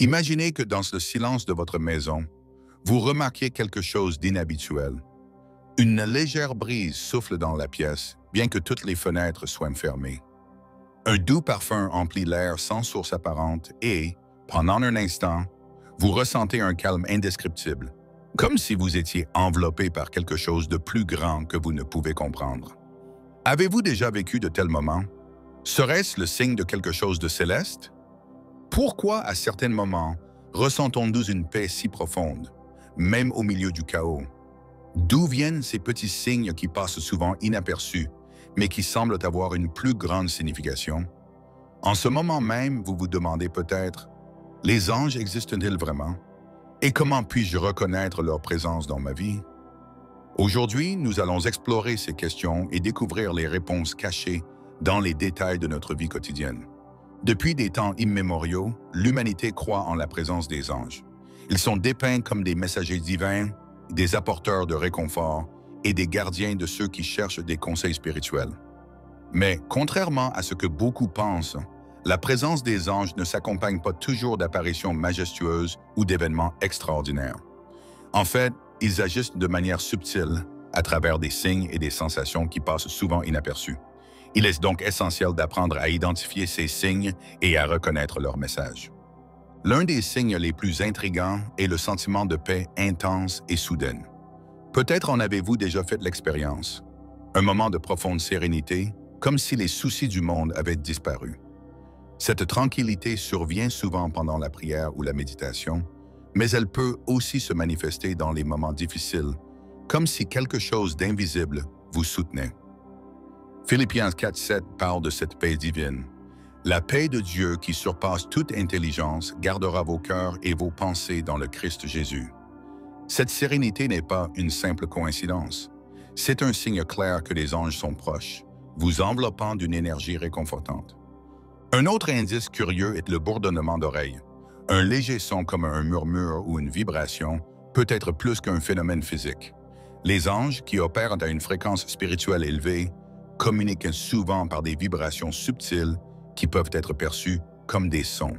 Imaginez que dans le silence de votre maison, vous remarquez quelque chose d'inhabituel. Une légère brise souffle dans la pièce, bien que toutes les fenêtres soient fermées. Un doux parfum emplit l'air sans source apparente et, pendant un instant, vous ressentez un calme indescriptible, comme si vous étiez enveloppé par quelque chose de plus grand que vous ne pouvez comprendre. Avez-vous déjà vécu de tels moments? Serait-ce le signe de quelque chose de céleste? Pourquoi, à certains moments, ressentons-nous une paix si profonde, même au milieu du chaos? D'où viennent ces petits signes qui passent souvent inaperçus, mais qui semblent avoir une plus grande signification? En ce moment même, vous vous demandez peut-être, les anges existent-ils vraiment? Et comment puis-je reconnaître leur présence dans ma vie? Aujourd'hui, nous allons explorer ces questions et découvrir les réponses cachées dans les détails de notre vie quotidienne. Depuis des temps immémoriaux, l'humanité croit en la présence des anges. Ils sont dépeints comme des messagers divins, des apporteurs de réconfort et des gardiens de ceux qui cherchent des conseils spirituels. Mais contrairement à ce que beaucoup pensent, la présence des anges ne s'accompagne pas toujours d'apparitions majestueuses ou d'événements extraordinaires. En fait, ils agissent de manière subtile à travers des signes et des sensations qui passent souvent inaperçus. Il est donc essentiel d'apprendre à identifier ces signes et à reconnaître leur message. L'un des signes les plus intrigants est le sentiment de paix intense et soudaine. Peut-être en avez-vous déjà fait l'expérience. Un moment de profonde sérénité, comme si les soucis du monde avaient disparu. Cette tranquillité survient souvent pendant la prière ou la méditation, mais elle peut aussi se manifester dans les moments difficiles, comme si quelque chose d'invisible vous soutenait. Philippiens 4,7 parle de cette paix divine. La paix de Dieu qui surpasse toute intelligence gardera vos cœurs et vos pensées dans le Christ Jésus. Cette sérénité n'est pas une simple coïncidence. C'est un signe clair que les anges sont proches, vous enveloppant d'une énergie réconfortante. Un autre indice curieux est le bourdonnement d'oreilles. Un léger son comme un murmure ou une vibration peut être plus qu'un phénomène physique. Les anges, qui opèrent à une fréquence spirituelle élevée, communiquent souvent par des vibrations subtiles qui peuvent être perçues comme des sons.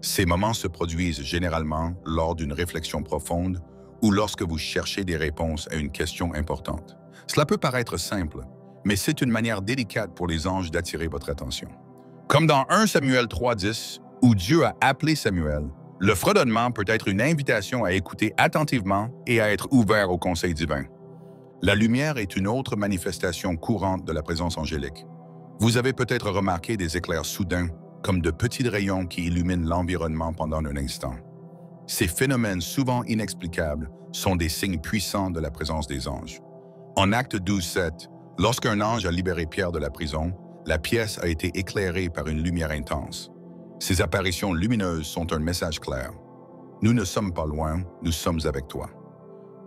Ces moments se produisent généralement lors d'une réflexion profonde ou lorsque vous cherchez des réponses à une question importante. Cela peut paraître simple, mais c'est une manière délicate pour les anges d'attirer votre attention. Comme dans 1 Samuel 3,10, où Dieu a appelé Samuel, le fredonnement peut être une invitation à écouter attentivement et à être ouvert au conseil divin. La lumière est une autre manifestation courante de la présence angélique. Vous avez peut-être remarqué des éclairs soudains, comme de petits rayons qui illuminent l'environnement pendant un instant. Ces phénomènes souvent inexplicables sont des signes puissants de la présence des anges. En Acte 12,7, lorsqu'un ange a libéré Pierre de la prison, la pièce a été éclairée par une lumière intense. Ces apparitions lumineuses sont un message clair. Nous ne sommes pas loin, nous sommes avec toi.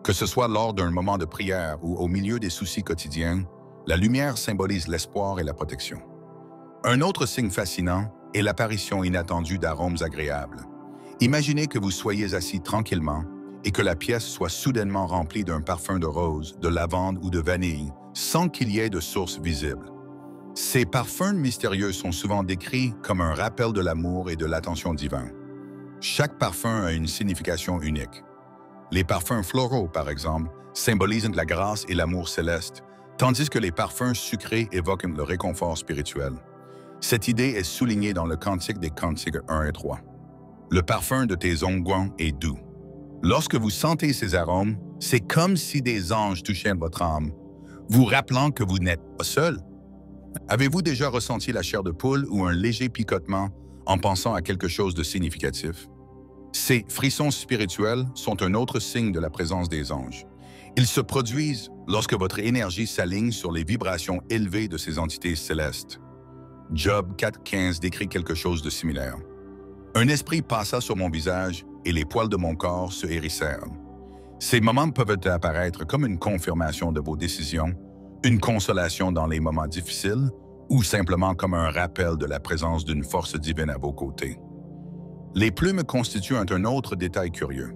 Que ce soit lors d'un moment de prière ou au milieu des soucis quotidiens, la lumière symbolise l'espoir et la protection. Un autre signe fascinant est l'apparition inattendue d'arômes agréables. Imaginez que vous soyez assis tranquillement et que la pièce soit soudainement remplie d'un parfum de rose, de lavande ou de vanille, sans qu'il y ait de source visible. Ces parfums mystérieux sont souvent décrits comme un rappel de l'amour et de l'attention divine. Chaque parfum a une signification unique. Les parfums floraux, par exemple, symbolisent la grâce et l'amour céleste, tandis que les parfums sucrés évoquent le réconfort spirituel. Cette idée est soulignée dans le Cantique des Cantiques 1 et 3. Le parfum de tes onguents est doux. Lorsque vous sentez ces arômes, c'est comme si des anges touchaient votre âme, vous rappelant que vous n'êtes pas seul. Avez-vous déjà ressenti la chair de poule ou un léger picotement en pensant à quelque chose de significatif? Ces frissons spirituels sont un autre signe de la présence des anges. Ils se produisent lorsque votre énergie s'aligne sur les vibrations élevées de ces entités célestes. Job 4,15 décrit quelque chose de similaire. Un esprit passa sur mon visage et les poils de mon corps se hérissèrent. Ces moments peuvent apparaître comme une confirmation de vos décisions, une consolation dans les moments difficiles ou simplement comme un rappel de la présence d'une force divine à vos côtés. Les plumes constituent un autre détail curieux.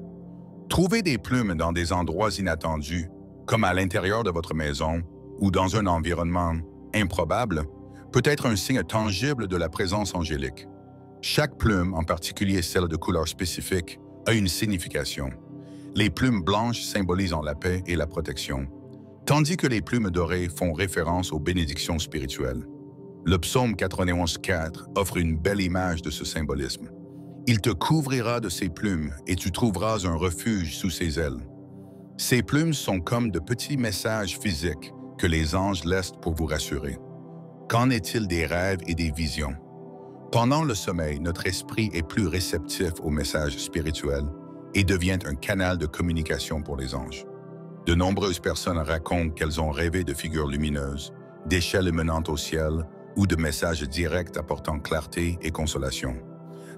Trouver des plumes dans des endroits inattendus, comme à l'intérieur de votre maison ou dans un environnement improbable, peut être un signe tangible de la présence angélique. Chaque plume, en particulier celle de couleur spécifique, a une signification. Les plumes blanches symbolisent la paix et la protection, tandis que les plumes dorées font référence aux bénédictions spirituelles. Le psaume 91,4 offre une belle image de ce symbolisme. Il te couvrira de ses plumes et tu trouveras un refuge sous ses ailes. Ces plumes sont comme de petits messages physiques que les anges laissent pour vous rassurer. Qu'en est-il des rêves et des visions? Pendant le sommeil, notre esprit est plus réceptif aux messages spirituels et devient un canal de communication pour les anges. De nombreuses personnes racontent qu'elles ont rêvé de figures lumineuses, d'échelles menant au ciel ou de messages directs apportant clarté et consolation.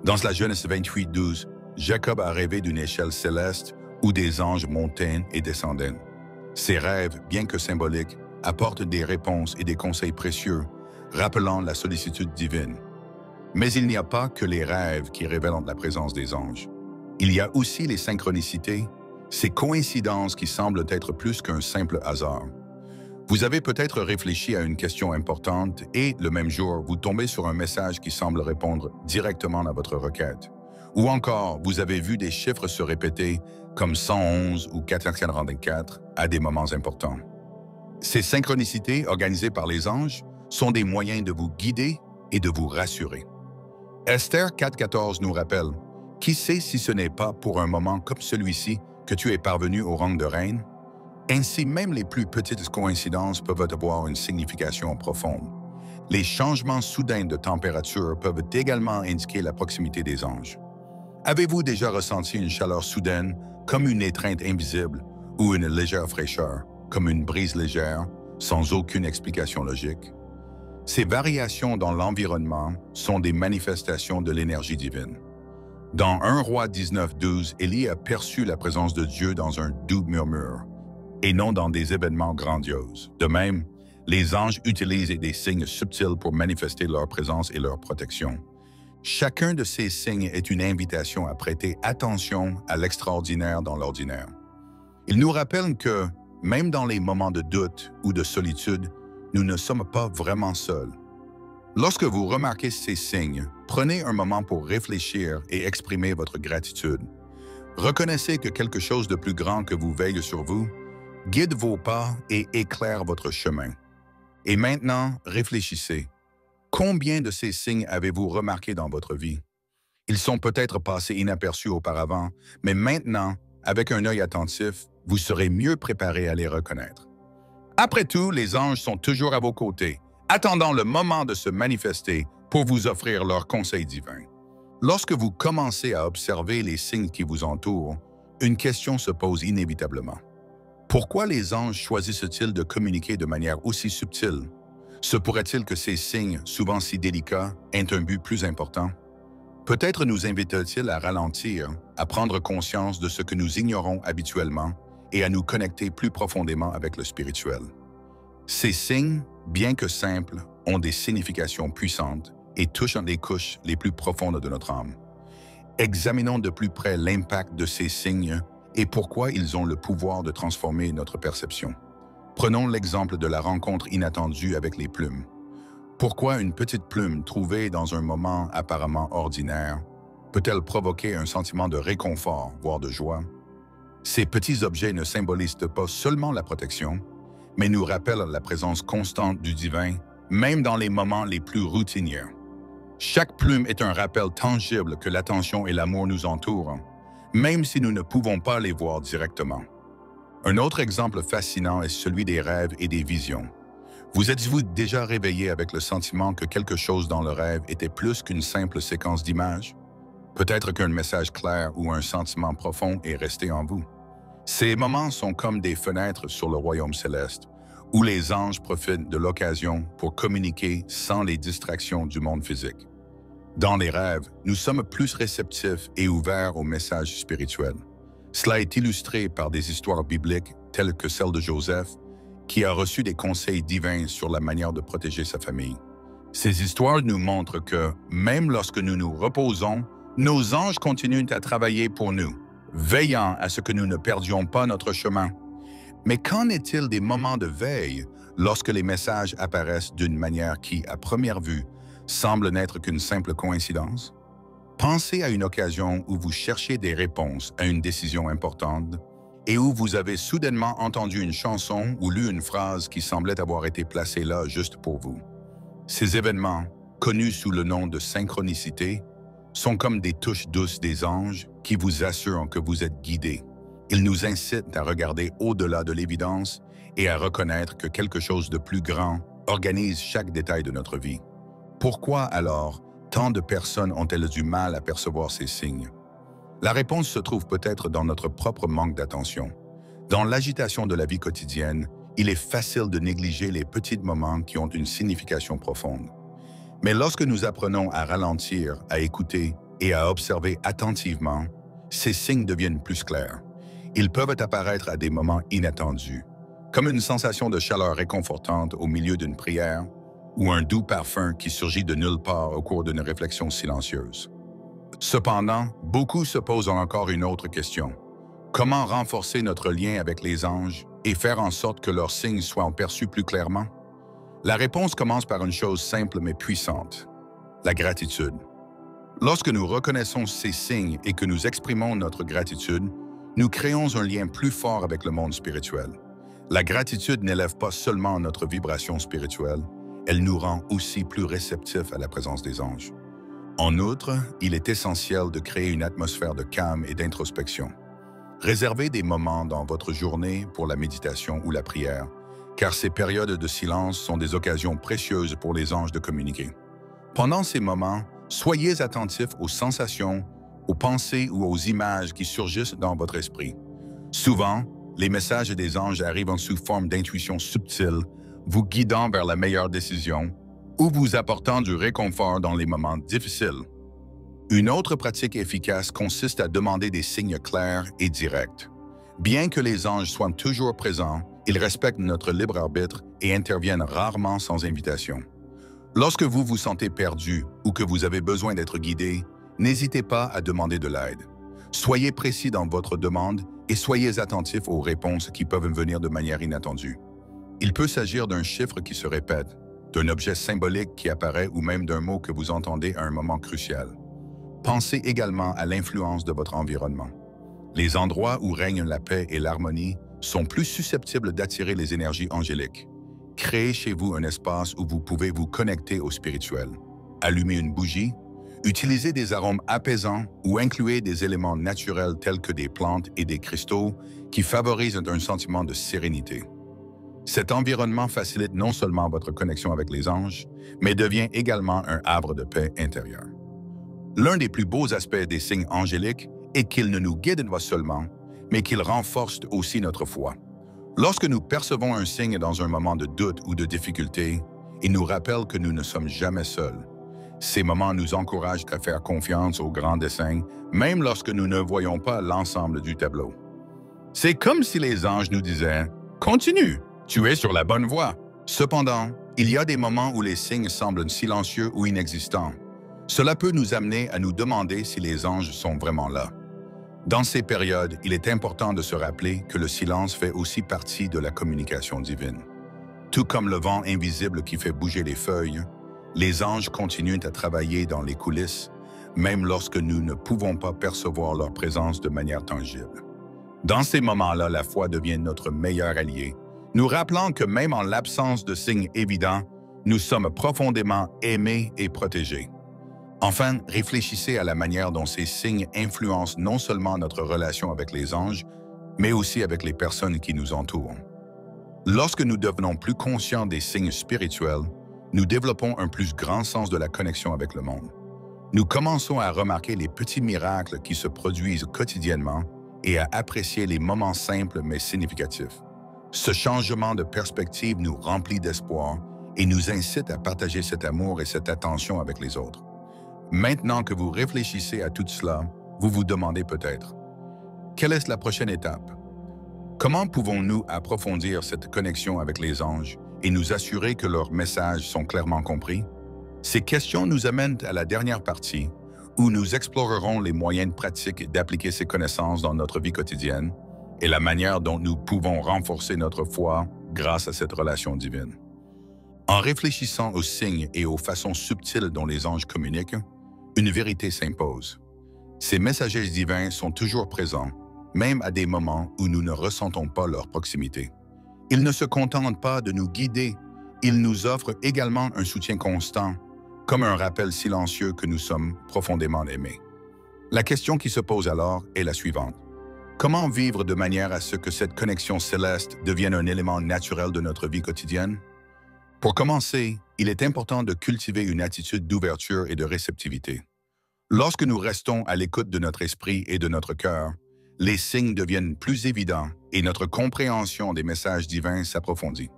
Dans la Genèse 28:12, Jacob a rêvé d'une échelle céleste où des anges montaient et descendaient. Ces rêves, bien que symboliques, apportent des réponses et des conseils précieux, rappelant la sollicitude divine. Mais il n'y a pas que les rêves qui révèlent la présence des anges. Il y a aussi les synchronicités, ces coïncidences qui semblent être plus qu'un simple hasard. Vous avez peut-être réfléchi à une question importante et, le même jour, vous tombez sur un message qui semble répondre directement à votre requête. Ou encore, vous avez vu des chiffres se répéter comme 111 ou 444 à des moments importants. Ces synchronicités organisées par les anges sont des moyens de vous guider et de vous rassurer. Esther 4,14 nous rappelle « Qui sait si ce n'est pas pour un moment comme celui-ci que tu es parvenu au rang de reine ?» Ainsi, même les plus petites coïncidences peuvent avoir une signification profonde. Les changements soudains de température peuvent également indiquer la proximité des anges. Avez-vous déjà ressenti une chaleur soudaine, comme une étreinte invisible, ou une légère fraîcheur, comme une brise légère, sans aucune explication logique? Ces variations dans l'environnement sont des manifestations de l'énergie divine. Dans 1 Roi 19:12, Élie a perçu la présence de Dieu dans un doux murmure, et non dans des événements grandioses. De même, les anges utilisent des signes subtils pour manifester leur présence et leur protection. Chacun de ces signes est une invitation à prêter attention à l'extraordinaire dans l'ordinaire. Ils nous rappellent que, même dans les moments de doute ou de solitude, nous ne sommes pas vraiment seuls. Lorsque vous remarquez ces signes, prenez un moment pour réfléchir et exprimer votre gratitude. Reconnaissez que quelque chose de plus grand que vous veille sur vous, guide vos pas et éclaire votre chemin. Et maintenant, réfléchissez. Combien de ces signes avez-vous remarqués dans votre vie? Ils sont peut-être passés inaperçus auparavant, mais maintenant, avec un œil attentif, vous serez mieux préparé à les reconnaître. Après tout, les anges sont toujours à vos côtés, attendant le moment de se manifester pour vous offrir leurs conseils divins. Lorsque vous commencez à observer les signes qui vous entourent, une question se pose inévitablement. Pourquoi les anges choisissent-ils de communiquer de manière aussi subtile? Se pourrait-il que ces signes, souvent si délicats, aient un but plus important? Peut-être nous invitent-ils à ralentir, à prendre conscience de ce que nous ignorons habituellement et à nous connecter plus profondément avec le spirituel. Ces signes, bien que simples, ont des significations puissantes et touchent les couches les plus profondes de notre âme. Examinons de plus près l'impact de ces signes et pourquoi ils ont le pouvoir de transformer notre perception. Prenons l'exemple de la rencontre inattendue avec les plumes. Pourquoi une petite plume trouvée dans un moment apparemment ordinaire peut-elle provoquer un sentiment de réconfort, voire de joie? Ces petits objets ne symbolisent pas seulement la protection, mais nous rappellent la présence constante du divin, même dans les moments les plus routiniers. Chaque plume est un rappel tangible que l'attention et l'amour nous entourent, même si nous ne pouvons pas les voir directement. Un autre exemple fascinant est celui des rêves et des visions. Vous êtes-vous déjà réveillé avec le sentiment que quelque chose dans le rêve était plus qu'une simple séquence d'images? Peut-être qu'un message clair ou un sentiment profond est resté en vous. Ces moments sont comme des fenêtres sur le royaume céleste, où les anges profitent de l'occasion pour communiquer sans les distractions du monde physique. Dans les rêves, nous sommes plus réceptifs et ouverts aux messages spirituels. Cela est illustré par des histoires bibliques telles que celle de Joseph, qui a reçu des conseils divins sur la manière de protéger sa famille. Ces histoires nous montrent que, même lorsque nous nous reposons, nos anges continuent à travailler pour nous, veillant à ce que nous ne perdions pas notre chemin. Mais qu'en est-il des moments de veille lorsque les messages apparaissent d'une manière qui, à première vue, semble n'être qu'une simple coïncidence? Pensez à une occasion où vous cherchez des réponses à une décision importante et où vous avez soudainement entendu une chanson ou lu une phrase qui semblait avoir été placée là juste pour vous. Ces événements, connus sous le nom de synchronicité, sont comme des touches douces des anges qui vous assurent que vous êtes guidés. Ils nous incitent à regarder au-delà de l'évidence et à reconnaître que quelque chose de plus grand organise chaque détail de notre vie. Pourquoi alors tant de personnes ont-elles du mal à percevoir ces signes? La réponse se trouve peut-être dans notre propre manque d'attention. Dans l'agitation de la vie quotidienne, il est facile de négliger les petits moments qui ont une signification profonde. Mais lorsque nous apprenons à ralentir, à écouter et à observer attentivement, ces signes deviennent plus clairs. Ils peuvent apparaître à des moments inattendus, comme une sensation de chaleur réconfortante au milieu d'une prière ou un doux parfum qui surgit de nulle part au cours d'une réflexion silencieuse. Cependant, beaucoup se posent encore une autre question. Comment renforcer notre lien avec les anges et faire en sorte que leurs signes soient perçus plus clairement? La réponse commence par une chose simple mais puissante, la gratitude. Lorsque nous reconnaissons ces signes et que nous exprimons notre gratitude, nous créons un lien plus fort avec le monde spirituel. La gratitude n'élève pas seulement notre vibration spirituelle, elle nous rend aussi plus réceptifs à la présence des anges. En outre, il est essentiel de créer une atmosphère de calme et d'introspection. Réservez des moments dans votre journée pour la méditation ou la prière, car ces périodes de silence sont des occasions précieuses pour les anges de communiquer. Pendant ces moments, soyez attentifs aux sensations, aux pensées ou aux images qui surgissent dans votre esprit. Souvent, les messages des anges arrivent sous forme d'intuition subtile, vous guidant vers la meilleure décision ou vous apportant du réconfort dans les moments difficiles. Une autre pratique efficace consiste à demander des signes clairs et directs. Bien que les anges soient toujours présents, ils respectent notre libre arbitre et interviennent rarement sans invitation. Lorsque vous vous sentez perdu ou que vous avez besoin d'être guidé, n'hésitez pas à demander de l'aide. Soyez précis dans votre demande et soyez attentifs aux réponses qui peuvent venir de manière inattendue. Il peut s'agir d'un chiffre qui se répète, d'un objet symbolique qui apparaît ou même d'un mot que vous entendez à un moment crucial. Pensez également à l'influence de votre environnement. Les endroits où règne la paix et l'harmonie sont plus susceptibles d'attirer les énergies angéliques. Créez chez vous un espace où vous pouvez vous connecter au spirituel. Allumez une bougie, utilisez des arômes apaisants ou incluez des éléments naturels tels que des plantes et des cristaux qui favorisent un sentiment de sérénité. Cet environnement facilite non seulement votre connexion avec les anges, mais devient également un havre de paix intérieure. L'un des plus beaux aspects des signes angéliques est qu'ils ne nous guident pas seulement, mais qu'ils renforcent aussi notre foi. Lorsque nous percevons un signe dans un moment de doute ou de difficulté, il nous rappelle que nous ne sommes jamais seuls. Ces moments nous encouragent à faire confiance au grand dessein, même lorsque nous ne voyons pas l'ensemble du tableau. C'est comme si les anges nous disaient « Continue, tu es sur la bonne voie ». Cependant, il y a des moments où les signes semblent silencieux ou inexistants. Cela peut nous amener à nous demander si les anges sont vraiment là. Dans ces périodes, il est important de se rappeler que le silence fait aussi partie de la communication divine. Tout comme le vent invisible qui fait bouger les feuilles, les anges continuent à travailler dans les coulisses, même lorsque nous ne pouvons pas percevoir leur présence de manière tangible. Dans ces moments-là, la foi devient notre meilleur allié, nous rappelant que même en l'absence de signes évidents, nous sommes profondément aimés et protégés. Enfin, réfléchissez à la manière dont ces signes influencent non seulement notre relation avec les anges, mais aussi avec les personnes qui nous entourent. Lorsque nous devenons plus conscients des signes spirituels, nous développons un plus grand sens de la connexion avec le monde. Nous commençons à remarquer les petits miracles qui se produisent quotidiennement et à apprécier les moments simples mais significatifs. Ce changement de perspective nous remplit d'espoir et nous incite à partager cet amour et cette attention avec les autres. Maintenant que vous réfléchissez à tout cela, vous vous demandez peut-être, quelle est la prochaine étape? Comment pouvons-nous approfondir cette connexion avec les anges et nous assurer que leurs messages sont clairement compris? Ces questions nous amènent à la dernière partie, où nous explorerons les moyens pratiques d'appliquer ces connaissances dans notre vie quotidienne et la manière dont nous pouvons renforcer notre foi grâce à cette relation divine. En réfléchissant aux signes et aux façons subtiles dont les anges communiquent, une vérité s'impose. Ces messagers divins sont toujours présents, même à des moments où nous ne ressentons pas leur proximité. Ils ne se contentent pas de nous guider, ils nous offrent également un soutien constant, comme un rappel silencieux que nous sommes profondément aimés. La question qui se pose alors est la suivante. Comment vivre de manière à ce que cette connexion céleste devienne un élément naturel de notre vie quotidienne? Pour commencer, il est important de cultiver une attitude d'ouverture et de réceptivité. Lorsque nous restons à l'écoute de notre esprit et de notre cœur, les signes deviennent plus évidents et notre compréhension des messages divins s'approfondit.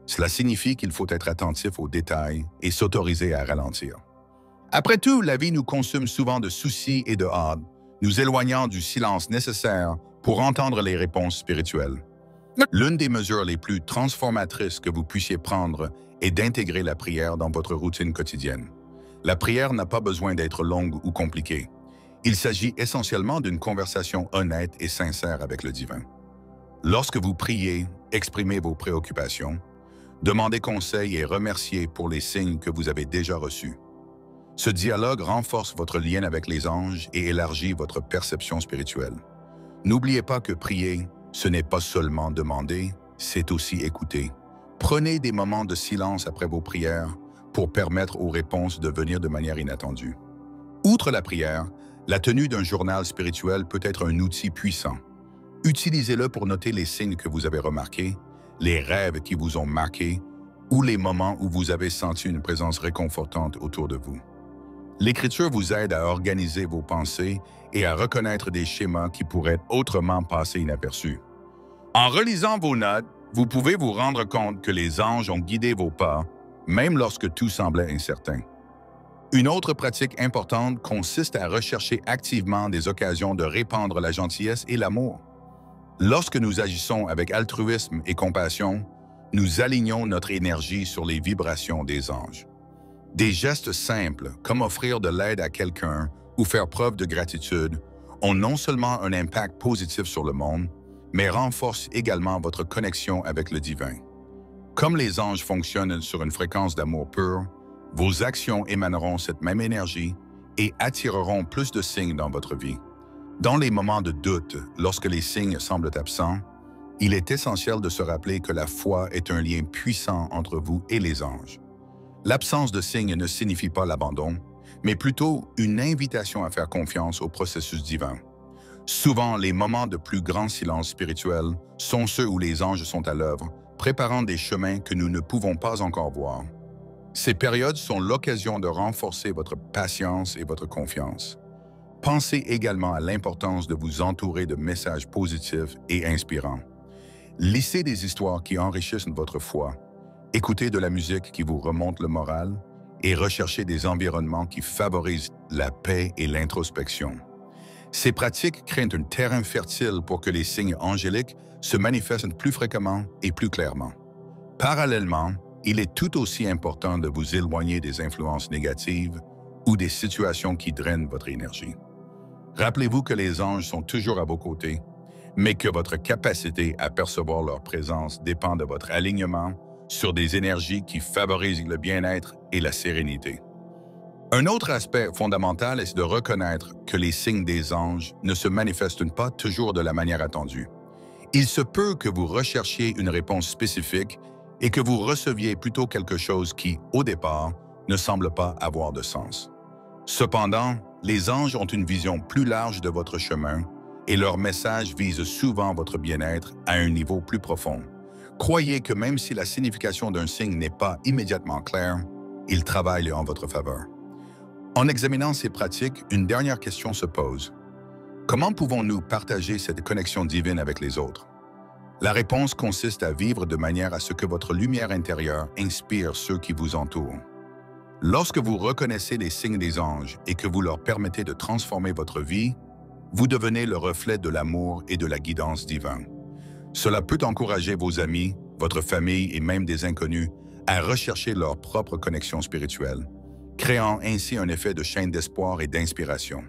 Cela signifie qu'il faut être attentif aux détails et s'autoriser à ralentir. Après tout, la vie nous consomme souvent de soucis et de hâte, nous éloignant du silence nécessaire pour entendre les réponses spirituelles. L'une des mesures les plus transformatrices que vous puissiez prendre est d'intégrer la prière dans votre routine quotidienne. La prière n'a pas besoin d'être longue ou compliquée. Il s'agit essentiellement d'une conversation honnête et sincère avec le divin. Lorsque vous priez, exprimez vos préoccupations, demandez conseil et remerciez pour les signes que vous avez déjà reçus. Ce dialogue renforce votre lien avec les anges et élargit votre perception spirituelle. N'oubliez pas que prier, ce n'est pas seulement demander, c'est aussi écouter. Prenez des moments de silence après vos prières pour permettre aux réponses de venir de manière inattendue. Outre la prière, la tenue d'un journal spirituel peut être un outil puissant. Utilisez-le pour noter les signes que vous avez remarqués, les rêves qui vous ont marqué ou les moments où vous avez senti une présence réconfortante autour de vous. L'écriture vous aide à organiser vos pensées et à reconnaître des schémas qui pourraient autrement passer inaperçus. En relisant vos notes, vous pouvez vous rendre compte que les anges ont guidé vos pas, même lorsque tout semblait incertain. Une autre pratique importante consiste à rechercher activement des occasions de répandre la gentillesse et l'amour. Lorsque nous agissons avec altruisme et compassion, nous alignons notre énergie sur les vibrations des anges. Des gestes simples, comme offrir de l'aide à quelqu'un ou faire preuve de gratitude, ont non seulement un impact positif sur le monde, mais renforcent également votre connexion avec le divin. Comme les anges fonctionnent sur une fréquence d'amour pur, vos actions émaneront cette même énergie et attireront plus de signes dans votre vie. Dans les moments de doute, lorsque les signes semblent absents, il est essentiel de se rappeler que la foi est un lien puissant entre vous et les anges. L'absence de signes ne signifie pas l'abandon, mais plutôt une invitation à faire confiance au processus divin. Souvent, les moments de plus grand silence spirituel sont ceux où les anges sont à l'œuvre, préparant des chemins que nous ne pouvons pas encore voir. Ces périodes sont l'occasion de renforcer votre patience et votre confiance. Pensez également à l'importance de vous entourer de messages positifs et inspirants. Lisez des histoires qui enrichissent votre foi, écoutez de la musique qui vous remonte le moral et recherchez des environnements qui favorisent la paix et l'introspection. Ces pratiques créent un terrain fertile pour que les signes angéliques se manifestent plus fréquemment et plus clairement. Parallèlement, il est tout aussi important de vous éloigner des influences négatives ou des situations qui drainent votre énergie. Rappelez-vous que les anges sont toujours à vos côtés, mais que votre capacité à percevoir leur présence dépend de votre alignement sur des énergies qui favorisent le bien-être et la sérénité. Un autre aspect fondamental est de reconnaître que les signes des anges ne se manifestent pas toujours de la manière attendue. Il se peut que vous recherchiez une réponse spécifique et que vous receviez plutôt quelque chose qui, au départ, ne semble pas avoir de sens. Cependant, les anges ont une vision plus large de votre chemin et leur message vise souvent votre bien-être à un niveau plus profond. Croyez que même si la signification d'un signe n'est pas immédiatement claire, il travaille en votre faveur. En examinant ces pratiques, une dernière question se pose. Comment pouvons-nous partager cette connexion divine avec les autres? La réponse consiste à vivre de manière à ce que votre lumière intérieure inspire ceux qui vous entourent. Lorsque vous reconnaissez les signes des anges et que vous leur permettez de transformer votre vie, vous devenez le reflet de l'amour et de la guidance divine. Cela peut encourager vos amis, votre famille et même des inconnus à rechercher leur propre connexion spirituelle, créant ainsi un effet de chaîne d'espoir et d'inspiration.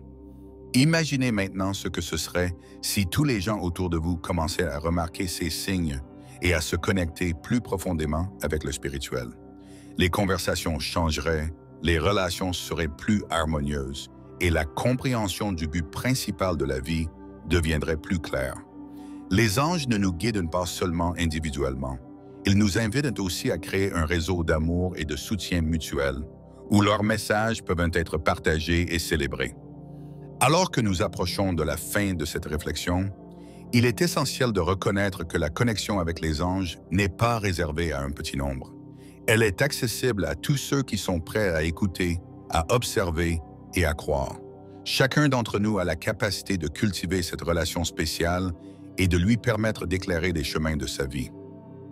Imaginez maintenant ce que ce serait si tous les gens autour de vous commençaient à remarquer ces signes et à se connecter plus profondément avec le spirituel. Les conversations changeraient, les relations seraient plus harmonieuses et la compréhension du but principal de la vie deviendrait plus claire. Les anges ne nous guident pas seulement individuellement. Ils nous invitent aussi à créer un réseau d'amour et de soutien mutuel où leurs messages peuvent être partagés et célébrés. Alors que nous approchons de la fin de cette réflexion, il est essentiel de reconnaître que la connexion avec les anges n'est pas réservée à un petit nombre. Elle est accessible à tous ceux qui sont prêts à écouter, à observer et à croire. Chacun d'entre nous a la capacité de cultiver cette relation spéciale et de lui permettre d'éclairer les chemins de sa vie.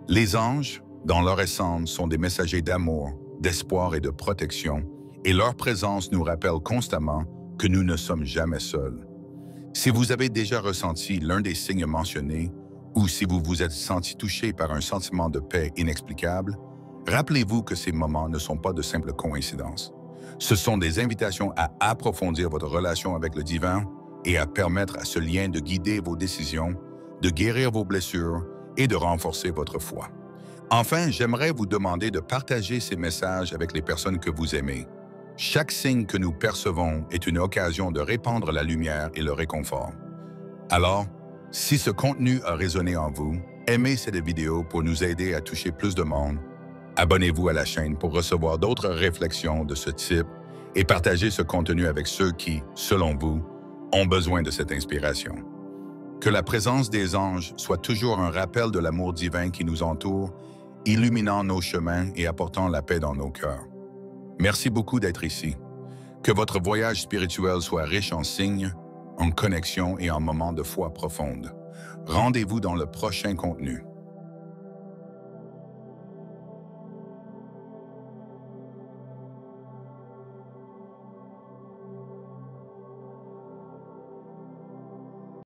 Les anges, dans leur essence, sont des messagers d'amour, d'espoir et de protection, et leur présence nous rappelle constamment que nous ne sommes jamais seuls. Si vous avez déjà ressenti l'un des signes mentionnés, ou si vous vous êtes senti touché par un sentiment de paix inexplicable, rappelez-vous que ces moments ne sont pas de simples coïncidences. Ce sont des invitations à approfondir votre relation avec le divin et à permettre à ce lien de guider vos décisions, de guérir vos blessures et de renforcer votre foi. Enfin, j'aimerais vous demander de partager ces messages avec les personnes que vous aimez. Chaque signe que nous percevons est une occasion de répandre la lumière et le réconfort. Alors, si ce contenu a résonné en vous, aimez cette vidéo pour nous aider à toucher plus de monde. Abonnez-vous à la chaîne pour recevoir d'autres réflexions de ce type et partagez ce contenu avec ceux qui, selon vous, ont besoin de cette inspiration. Que la présence des anges soit toujours un rappel de l'amour divin qui nous entoure, illuminant nos chemins et apportant la paix dans nos cœurs. Merci beaucoup d'être ici. Que votre voyage spirituel soit riche en signes, en connexions et en moments de foi profonde. Rendez-vous dans le prochain contenu.